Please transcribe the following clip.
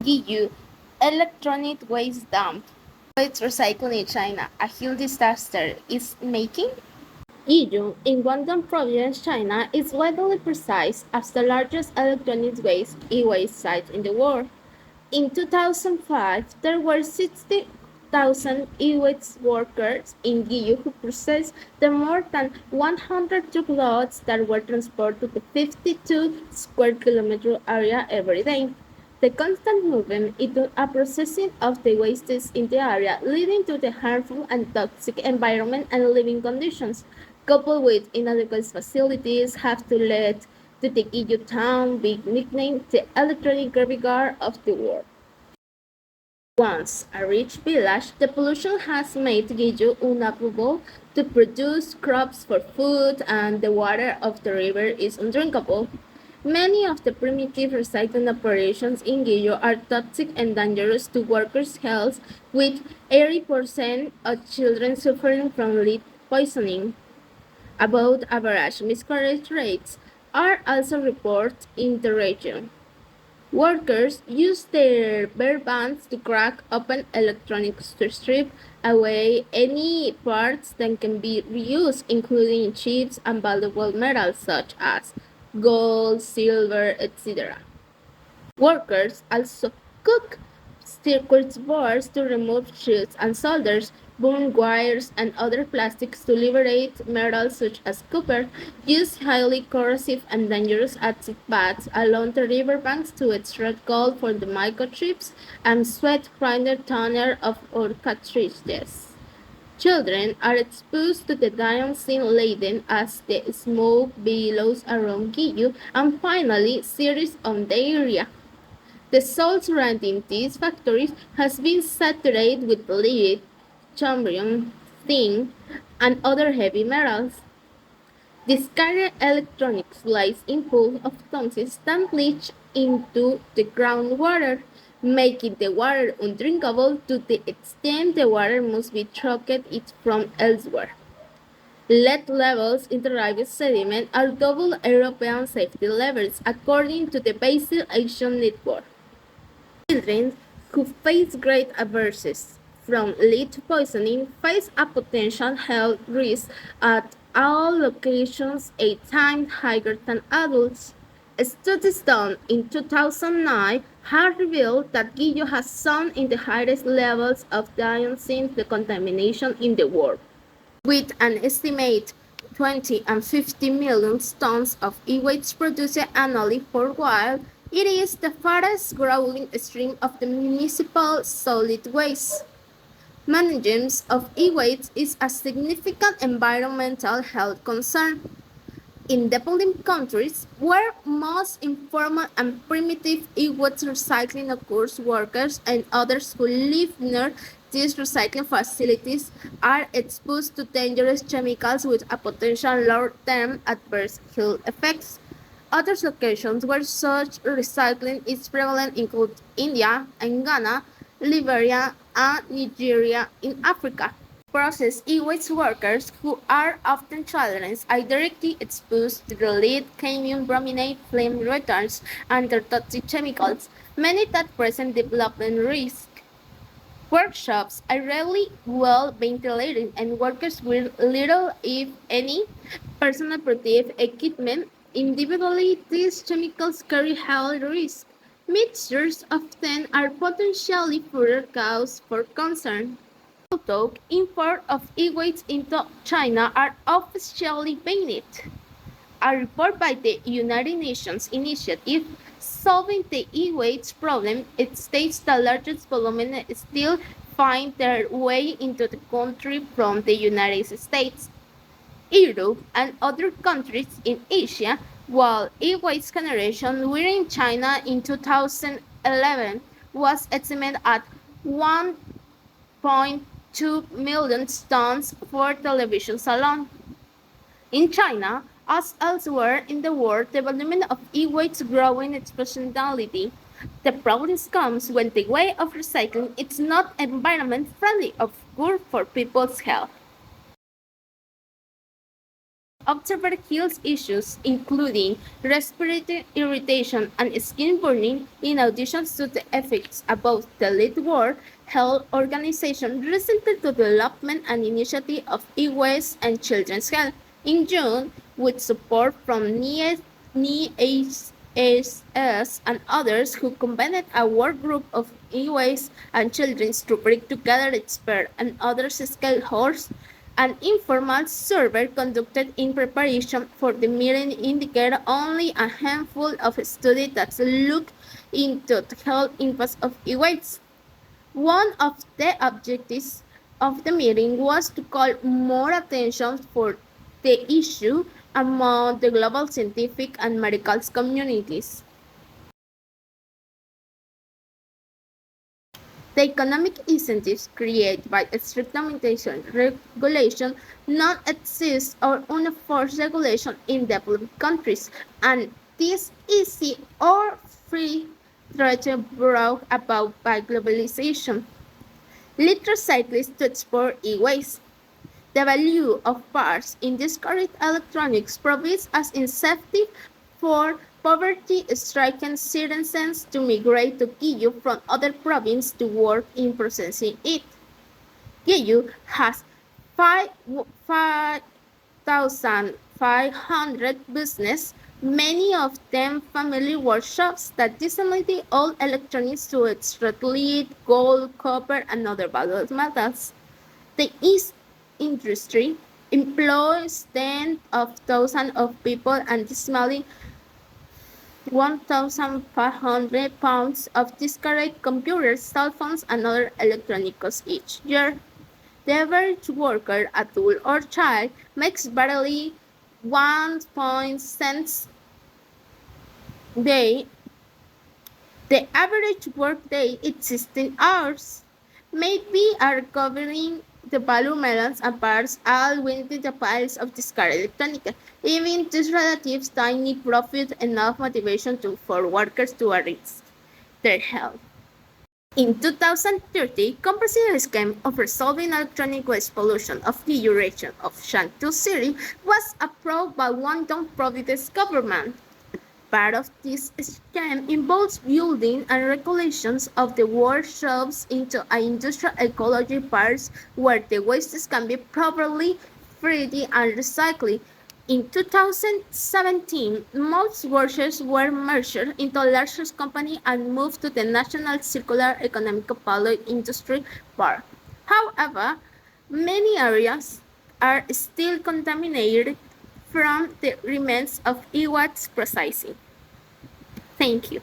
Guiyu electronic waste dump. Waste recycling in China, a huge disaster, is making. Guiyu, in Guangdong Province, China, is widely perceived as the largest electronic waste e-waste site in the world. In 2005, there were 60,000 e-waste workers in Guiyu who processed the more than 100 truckloads that were transported to the 52 square kilometer area every day. The constant movement into a processing of the wastes in the area, leading to the harmful and toxic environment and living conditions, coupled with inadequate facilities, have to led to the Guiyu town being nicknamed the electronic graveyard of the world. Once a rich village, the pollution has made Guiyu unable to produce crops for food, and the water of the river is undrinkable. Many of the primitive recycling operations in Guiyu are toxic and dangerous to workers' health, with 80% of children suffering from lead poisoning. Above average miscarriage rates are also reported in the region. Workers use their bare hands to crack open electronics to strip away any parts that can be reused, including chips and valuable metals such as gold, silver, etc. Workers also cook circuit boards to remove shields and solders, burn wires and other plastics to liberate metals such as copper, use highly corrosive and dangerous acid baths along the riverbanks to extract gold for the microchips, and sweat grinder toner of our cartridges. Children are exposed to the dioxin-laden as the smoke billows around Guiyu, and finally series on the area. The soil surrounding these factories has been saturated with lead, chromium, zinc, and other heavy metals. Discarded electronics lies in pools of toxins that leach into the groundwater, making the water undrinkable to the extent the water must be trucked it from elsewhere. Lead levels in the river sediment are double European safety levels, according to the Basin Action Network. Children who face great aversions from lead poisoning face a potential health risk at all locations 8 times higher than adults. Studies done in 2009 have revealed that Guiyu has some of the highest levels of dioxin contamination in the world, with an estimated 20 and 50 million tons of e-waste produced annually for while it is the fastest growing stream of the municipal solid waste. Management of e-waste is a significant environmental health concern. In developing countries, where most informal and primitive e-waste recycling occurs, workers and others who live near these recycling facilities are exposed to dangerous chemicals with a potential long-term adverse health effects. Other locations where such recycling is prevalent include India and Ghana, Liberia, and Nigeria in Africa. Process e-waste workers, who are often children, are directly exposed to the lead, cadmium, brominate, flame retardants, and other toxic chemicals, many that present development risk. Workshops are rarely well ventilated, and workers with little, if any, personal protective equipment. Individually, these chemicals carry high risk. Mixtures often are potentially further cause for concern. Although imports of e-waste into China are officially banned, a report by the United Nations initiative Solving the E-Waste Problem states the largest volume still find their way into the country from the United States, Europe, and other countries in Asia, while e-waste generation within China in 2011 was estimated at 1.2 million tons for television alone. In China, as elsewhere in the world, the volume of e-waste growing exponentially. The problem comes when the way of recycling is not environment-friendly, or good for people's health. observed health issues, including respiratory irritation and skin burning, in addition to the effects about the lead World Health Organization recently to development and initiative of e-waste and children's health. In June, with support from NIHS and others who convened a work group of e-waste and children to bring together experts and other stakeholders, an informal survey conducted in preparation for the meeting indicated only a handful of studies that looked into the health impacts of e-waste. One of the objectives of the meeting was to call more attention for the issue among the global scientific and medical communities. The economic incentives created by strict limitation regulation non-exist or unenforced regulation in developed countries, and this easy or free trade brought about by globalization lead cyclists to explore e-waste. The value of parts in discarded electronics provides as incentive for poverty-stricken citizens to migrate to Guiyu from other provinces to work in processing it. Guiyu has 5,500 businesses, many of them family workshops that disseminate all electronics to extract lead, gold, copper, and other valuable metals. The East industry employs tens of thousands of people and dismantling 1,500 pounds of discarded computers, cell phones, and other electronics each year. The average worker, adult or child, makes barely 1.cents day. The average workday is 16 hours. Maybe are covering the value melons and parts all within the piles of discarded electronics. Even these relatives tiny profit enough motivation for workers to risk their health. In 2030, comprehensive scheme of resolving electronic waste pollution of the region of Shantou City was approved by one non-profit government. Part of this scheme involves building and regulations of the workshops into an industrial ecology parks where the wastes can be properly treated and recycled. In 2017, most workshops were merged into a larger company and moved to the National Circular Economic Pilot Industry Park. However, many areas are still contaminated from the remains of e-waste processing. Thank you.